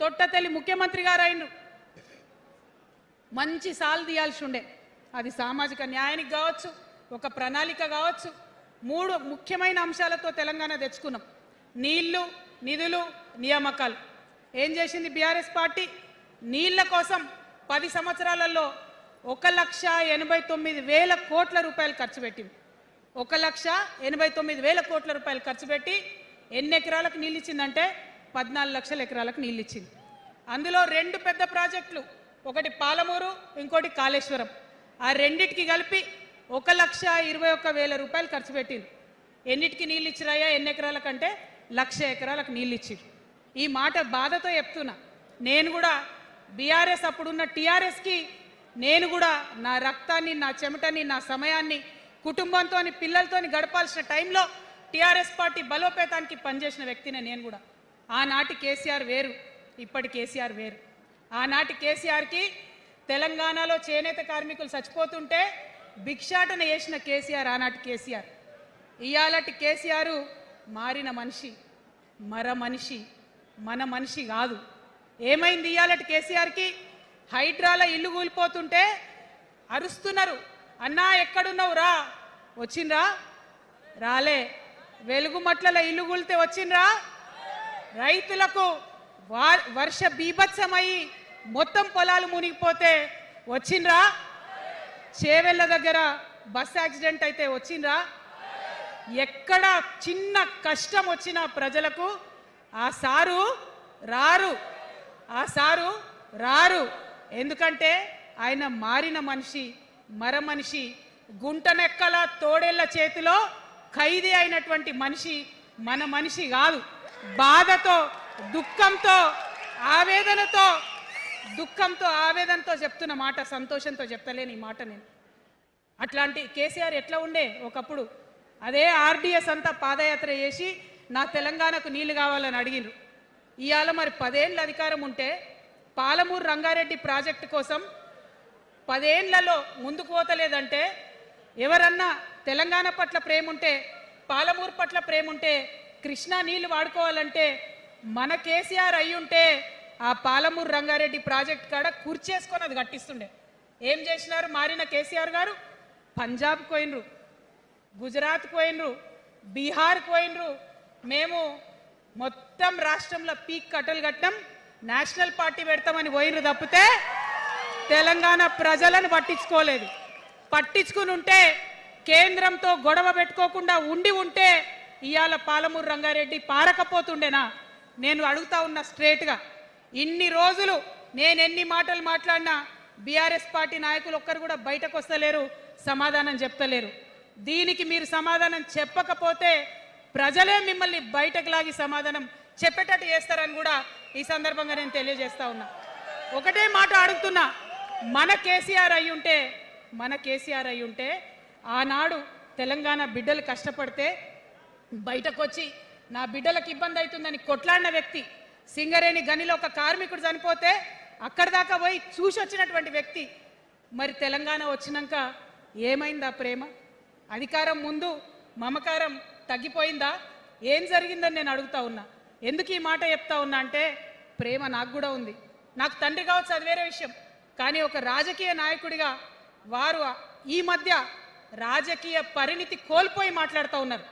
తొట్టతల్లి ముఖ్యమంత్రి గారు అయినరు. మంచి సాలు తీయాల్సి ఉండే. అది సామాజిక న్యాయానికి కావచ్చు, ఒక ప్రణాళిక కావచ్చు. 3 ముఖ్యమైన అంశాలతో తెలంగాణ తెచ్చుకున్నాం. నీళ్లు, నిధులు, నియామకాలు. ఏం చేసింది బీఆర్ఎస్ పార్టీ? నీళ్ల కోసం 10 సంవత్సరాలలో 1,89,000 కోట్ల రూపాయలు ఖర్చు పెట్టింది. 1,89,000 కోట్ల రూపాయలు ఖర్చు పెట్టి ఎన్ని ఎకరాలకు నీళ్ళు ఇచ్చిందంటే 14 లక్షల ఎకరాలకు నీళ్ళు ఇచ్చింది. అందులో 2 పెద్ద ప్రాజెక్టులు, ఒకటి పాలమూరు, ఇంకోటి కాళేశ్వరం. ఆ రెండిటికి కలిపి 1,21,000 రూపాయలు ఖర్చు పెట్టింది. ఎన్నిటికి నీళ్ళు ఇచ్చిరాయా? ఎన్ని ఎకరాలకంటే 1,00,000 ఎకరాలకు నీళ్ళు ఇచ్చింది. ఈ మాట బాధతో చెప్తున్నా. నేను కూడా బీఆర్ఎస్ అప్పుడున్న టీఆర్ఎస్కి నేను కూడా నా రక్తాన్ని, నా చెమటని, నా సమయాన్ని కుటుంబంతో, పిల్లలతో గడపాల్సిన టైంలో టీఆర్ఎస్ పార్టీ బలోపేతానికి పనిచేసిన వ్యక్తినే నేను కూడా. ఆనాటి కేసీఆర్ వేరు, ఇప్పటి కేసీఆర్ వేరు. ఆనాటి కేసీఆర్కి తెలంగాణలో చేనేత కార్మికులు చచ్చిపోతుంటే భిక్షాటన చేసిన కేసీఆర్ ఆనాటి కేసీఆర్. ఇయాలటి కేసీఆర్ మారిన మనిషి, మనిషి, మన మనిషి కాదు. ఏమైంది ఇయాలటి కేసీఆర్కి? హైడ్రాల ఇల్లు కూలిపోతుంటే అరుస్తున్నారు, అన్నా ఎక్కడున్నావు రా. వచ్చిండ్రా? రాలే. వెలుగుమట్ల ఇల్లు కూలితే వచ్చిండ్రా? రైతులకు వర్ష బీభత్సమయ్యి మొత్తం పొలాలు మునిగిపోతే వచ్చిండ్రా? చేవెళ్ళ దగ్గర బస్ యాక్సిడెంట్ అయితే వచ్చిండ్రా? ఎక్కడ చిన్న కష్టం వచ్చినా ప్రజలకు ఆ సారు రారు, ఆ సారు రారు. ఎందుకంటే ఆయన మారిన మనిషి, మనిషి, గుంటనెక్కల తోడేళ్ల చేతిలో ఖైదీ అయినటువంటి మనిషి, మన మనిషి కాదు. బాధతో, దుఃఖంతో, ఆవేదనతో చెప్తున్న మాట, సంతోషంతో చెప్తలేని ఈ మాట నేను. అట్లాంటి కేసీఆర్ ఎట్లా ఉండే ఒకప్పుడు? అదే ఆర్డీఎస్ అంతా పాదయాత్ర చేసి నా తెలంగాణకు నీళ్లు కావాలని అడిగినారు. ఇవాళ మరి 10 ఏళ్ళ అధికారం ఉంటే పాలమూరు రంగారెడ్డి ప్రాజెక్టు కోసం 10 ఏళ్లలో ముందుకు పోతలేదంటే, ఎవరన్నా తెలంగాణ పట్ల ప్రేమ ఉంటే, పాలమూరు పట్ల ప్రేమ ఉంటే, కృష్ణా నీళ్లు వాడుకోవాలంటే మన కేసీఆర్ అయ్యుంటే ఆ పాలమూరు రంగారెడ్డి ప్రాజెక్ట్ కాడ కూర్చేసుకొని అది కట్టిస్తుండే. ఏం చేసినారు మారిన కేసీఆర్ గారు? పంజాబ్ పోయినరు, గుజరాత్ పోయినరు, బీహార్ పోయినరు. మేము మొత్తం రాష్ట్రంలో పీక్ కట్టలు కట్టం, నేషనల్ పార్టీ పెడతామని పోయినరు తప్పితే తెలంగాణ ప్రజలను పట్టించుకోలేదు. పట్టించుకుని ఉంటే, కేంద్రంతో గొడవ పెట్టుకోకుండా ఉంటే ఇవాళ పాలమూరు రంగారెడ్డి పారకపోతుండేనా? నేను అడుగుతా ఉన్నా స్ట్రేట్గా. ఇన్ని రోజులు నేను ఎన్ని మాటలు మాట్లాడినా బీఆర్ఎస్ పార్టీ నాయకులు ఒక్కరు కూడా బయటకు వస్తలేరు, సమాధానం చెప్తలేరు. దీనికి మీరు సమాధానం చెప్పకపోతే ప్రజలే మిమ్మల్ని బయటకు లాగి సమాధానం చెప్పేటట్టు చేస్తారని కూడా ఈ సందర్భంగా నేను తెలియజేస్తా ఉన్నా. ఒకటే మాట అడుగుతున్నా, మన కేసీఆర్ అయి ఉంటే ఆనాడు తెలంగాణ బిడ్డలు కష్టపడితే బయటకు వచ్చి నా బిడ్డలకు ఇబ్బంది అవుతుందని కొట్లాడిన వ్యక్తి, సింగరేణి గనిలో ఒక కార్మికుడు చనిపోతే అక్కడి దాకా పోయి చూసి వచ్చినటువంటి వ్యక్తి. మరి తెలంగాణ వచ్చినాక ఏమైందా ప్రేమ? అధికారం ముందు మమకారం తగ్గిపోయిందా? ఏం జరిగిందని నేను అడుగుతా ఉన్నా. ఎందుకు ఈ మాట చెప్తా ఉన్నా అంటే, ప్రేమ నాకు కూడా ఉంది. నాకు తండ్రి కావచ్చు, అది వేరే విషయం. కానీ ఒక రాజకీయ నాయకుడిగా వారు ఈ మధ్య రాజకీయ పరిణితి కోల్పోయి మాట్లాడుతూ ఉన్నారు.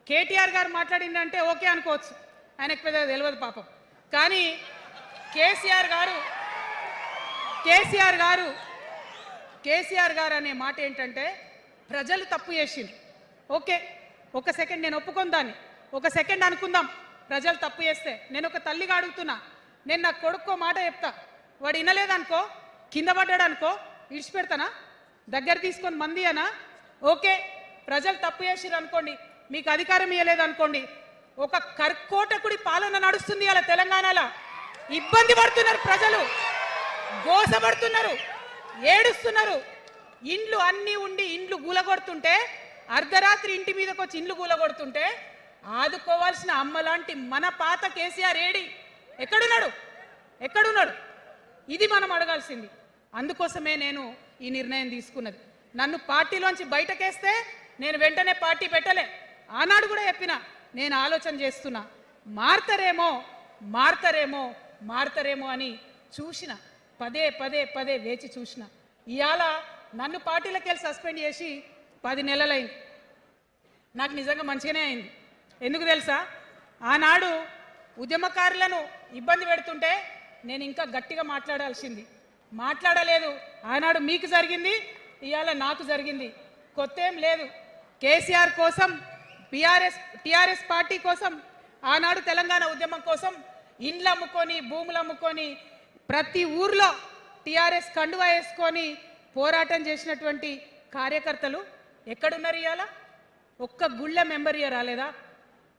కేటీఆర్ గారు మాట్లాడిందంటే ఓకే అనుకోవచ్చు, ఆయనకు పెద్దగా తెలియదు పాపం. కానీ కేసీఆర్ గారు అనే మాట ఏంటంటే, ప్రజలు తప్పు చేసింది. ఓకే, ఒక సెకండ్ నేను ఒప్పుకొని దాన్ని, ఒక సెకండ్ అనుకుందాం. ప్రజలు తప్పు చేస్తే నేను ఒక తల్లిగా అడుగుతున్నా. నేను నా కొడుకో మాట చెప్తా, వాడు వినలేదనుకో, కింద పడ్డాడు అనుకో, ఇడిచిపెడతానా? దగ్గర తీసుకొని మంది అనా? ఓకే, ప్రజలు తప్పు చేసిరు అనుకోండి, మీకు అధికారం ఇవ్వలేదు అనుకోండి, ఒక కర్కోటకుడి పాలన నడుస్తుంది అలా తెలంగాణలో. ఇబ్బంది పడుతున్నారు ప్రజలు, గోసపడుతున్నారు, ఏడుస్తున్నారు. ఇండ్లు అన్నీ ఉండి ఇండ్లు గూలగొడుతుంటే, అర్ధరాత్రి ఇంటి మీదకి వచ్చి ఇండ్లు గూలగొడుతుంటే ఆదుకోవాల్సిన అమ్మలాంటి మన పాత కేసీఆర్ ఏడి? ఎక్కడున్నాడు? ఇది మనం అడగాల్సింది. అందుకోసమే నేను ఈ నిర్ణయం తీసుకున్నది. నన్ను పార్టీలోంచి బయటకేస్తే నేను వెంటనే పార్టీ పెట్టలే. ఆనాడు కూడా చెప్పిన, నేను ఆలోచన చేస్తున్నా, మారతారేమో మారతారేమో అని చూసిన, పదే పదే పదే వేచి చూసిన. ఇవాళ నన్ను పార్టీలకి వెళ్ళి సస్పెండ్ చేసి 10 నెలలైంది. నాకు నిజంగా మంచిగానే అయింది. ఎందుకు తెలుసా? ఆనాడు ఉద్యమకారులను ఇబ్బంది పెడుతుంటే నేను ఇంకా గట్టిగా మాట్లాడాల్సింది, మాట్లాడలేదు. ఆనాడు మీకు జరిగింది, ఇవాళ నాకు జరిగింది. కొత్త ఏం లేదు. కేసీఆర్ కోసం, టీఆర్ఎస్ పార్టీ కోసం, ఆనాడు తెలంగాణ ఉద్యమం కోసం ఇండ్లు అమ్ముకొని, భూములు అమ్ముకొని, ప్రతి ఊర్లో టీఆర్ఎస్ కండువా వేసుకొని పోరాటం చేసినటువంటి కార్యకర్తలు ఎక్కడున్నారు ఇవాళ? ఒక్క గుళ్ళ మెంబర్ ఇయర్ రాలేదా?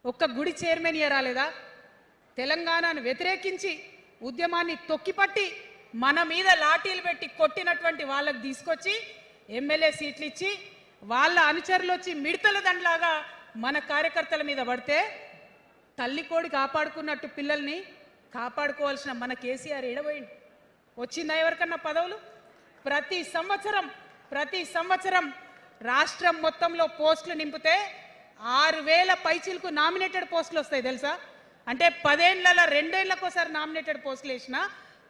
ఒక్క గుడి చైర్మన్ ఇయర్ రాలేదా? తెలంగాణను వ్యతిరేకించి ఉద్యమాన్ని తొక్కిపట్టి మన మీద లాఠీలు పెట్టి కొట్టినటువంటి వాళ్ళకి తీసుకొచ్చి ఎమ్మెల్యే సీట్లు ఇచ్చి వాళ్ళ అనుచరులు వచ్చి మిడతల దండలాగా మన కార్యకర్తల మీద పడితే తల్లి కోడి కాపాడుకున్నట్టు పిల్లల్ని కాపాడుకోవాల్సిన మన కేసీఆర్ ఎడబోయింది. వచ్చిందా ఎవరికన్నా పదవులు? ప్రతి సంవత్సరం రాష్ట్రం మొత్తంలో పోస్టులు నింపితే 6,000 పైచీలకు నామినేటెడ్ పోస్టులు వస్తాయి తెలుసా? అంటే 10 ఏళ్లలో 2 ఏళ్లకోసారి నామినేటెడ్ పోస్టులు వేసినా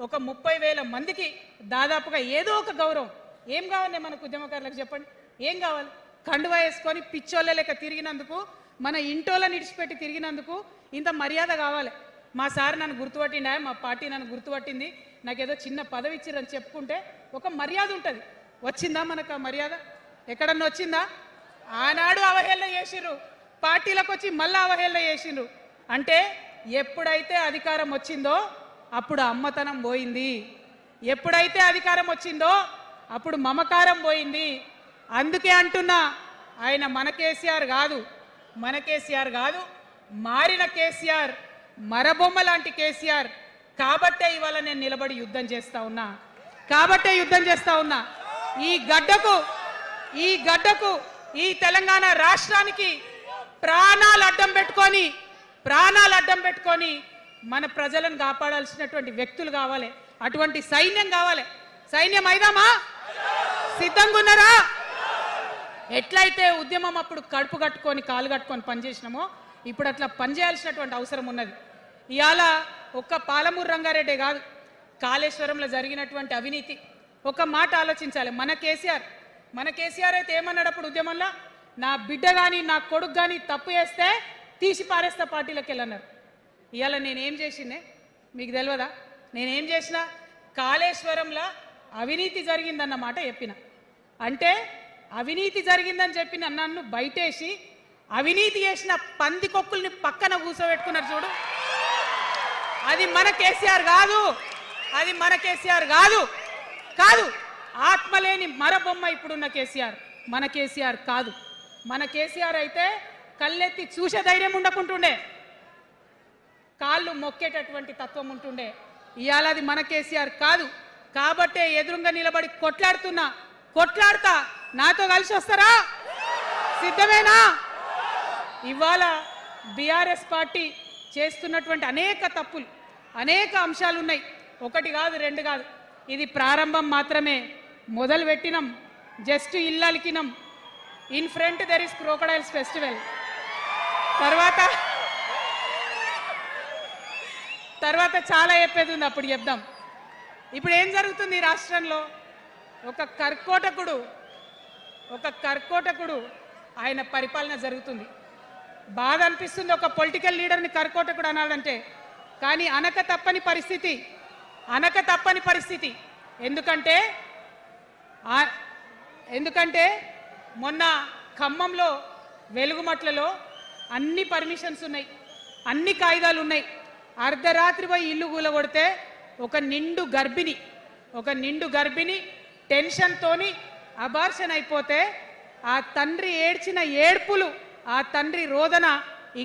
ఒక 30,000 మందికి దాదాపుగా ఏదో ఒక గౌరవం. ఏం కావాలి మనకు ఉద్యమకారులకు చెప్పండి? ఏం కావాలి? కండువా వేసుకొని పిచ్చోళ్ళ లెక్క తిరిగినందుకు, మన ఇంటోళ్ళని ఇడిచిపెట్టి తిరిగినందుకు ఇంత మర్యాద కావాలి. మా సార్ నన్ను గుర్తుపట్టిండా, మా పార్టీ నన్ను గుర్తుపట్టింది, నాకేదో చిన్న పదవి ఇచ్చిరని చెప్పుకుంటే ఒక మర్యాద ఉంటుంది. వచ్చిందా మనకు ఆ మర్యాద? ఎక్కడన్నా వచ్చిందా? ఆనాడు అవహేళన చేసిర్రు, పార్టీలకు వచ్చి మళ్ళీ అవహేళన చేసిండ్రు. అంటే ఎప్పుడైతే అధికారం వచ్చిందో అప్పుడు అమ్మతనం పోయింది, ఎప్పుడైతే అధికారం వచ్చిందో అప్పుడు మమకారం పోయింది. అందుకే అంటున్నా, ఆయన మన కేసీఆర్ కాదు, మారిన కేసీఆర్, మరబొమ్మ లాంటి కేసీఆర్. కాబట్టే ఇవాళ నేను నిలబడి యుద్ధం చేస్తా ఉన్నా. ఈ గడ్డకు ఈ తెలంగాణ రాష్ట్రానికి ప్రాణాలు అడ్డం పెట్టుకొని మన ప్రజలను కాపాడాల్సినటువంటి వ్యక్తులు కావాలి, అటువంటి సైన్యం కావాలి. సైన్యం అయిదామా? సిద్ధంగా ఉన్నారా? ఎట్లయితే ఉద్యమం అప్పుడు కడుపు కట్టుకొని కాలు కట్టుకొని పనిచేసినామో ఇప్పుడు అట్లా పనిచేయాల్సినటువంటి అవసరం ఉన్నది. ఇవాళ ఒక్క పాలమూరు రంగారెడ్డి కాదు, కాళేశ్వరంలో జరిగినటువంటి అవినీతి. ఒక మాట ఆలోచించాలి. మన కేసీఆర్ అయితే ఏమన్నాడు అప్పుడు ఉద్యమంలో? నా బిడ్డ కానీ నా కొడుకు కానీ తప్పు చేస్తే తీసి పారేస్తా పార్టీలకు వెళ్ళన్నారు. ఇవాళ నేనేం చేసిందే మీకు తెలియదా? నేనేం చేసినా కాళేశ్వరంలో అవినీతి జరిగిందన్నమాట చెప్పిన. అంటే అవినీతి జరిగిందని చెప్పిన నన్ను బయటేసి అవినీతి చేసిన పందికొక్కుల్ని పక్కన కూర్చోబెట్టుకున్నారు చూడు. అది మన కేసీఆర్ కాదు. ఆత్మలేని మరబొమ్మ ఇప్పుడున్న కేసీఆర్. మన కేసీఆర్ కాదు. మన కేసీఆర్ అయితే కళ్ళెత్తి చూసే ధైర్యం ఉండకుంటుండే, కాళ్ళు మొక్కేటటువంటి తత్వం ఉంటుండే. ఇవాళ అది మన కేసీఆర్ కాదు. కాబట్టే ఎదురుగా నిలబడి కొట్లాడతా. నాతో కలిసి వస్తారా? సిద్ధమేనా? ఇవాళ బీఆర్ఎస్ పార్టీ చేస్తున్నటువంటి అనేక తప్పులు, అనేక అంశాలు ఉన్నాయి. ఒకటి కాదు, రెండు కాదు. ఇది ప్రారంభం మాత్రమే. మొదలు పెట్టినాం, జస్ట్ ఇల్లలికినాం. In front there is crocodiles festival. తర్వాత చాలా చెప్పేది ఉంది, అప్పుడు చెప్దాం. ఇప్పుడు ఏం జరుగుతుంది ఈ రాష్ట్రంలో? ఒక కర్కోటకుడు ఆయన పరిపాలన జరుగుతుంది. బాధ అనిపిస్తుంది ఒక పొలిటికల్ లీడర్ని కర్కోటకుడు అనాలంటే. కానీ అనక తప్పని పరిస్థితి. ఎందుకంటే మొన్న ఖమ్మంలో వెలుగుమట్లలో అన్ని పర్మిషన్స్ ఉన్నాయి, అన్ని కాయిదాలు ఉన్నాయి. అర్ధరాత్రి పోయి ఇల్లు కూలగొడితే ఒక నిండు గర్భిణి టెన్షన్తోని అబార్షన్ అయిపోతే ఆ తండ్రి ఏడ్చిన ఏడ్పులు, ఆ తండ్రి రోదన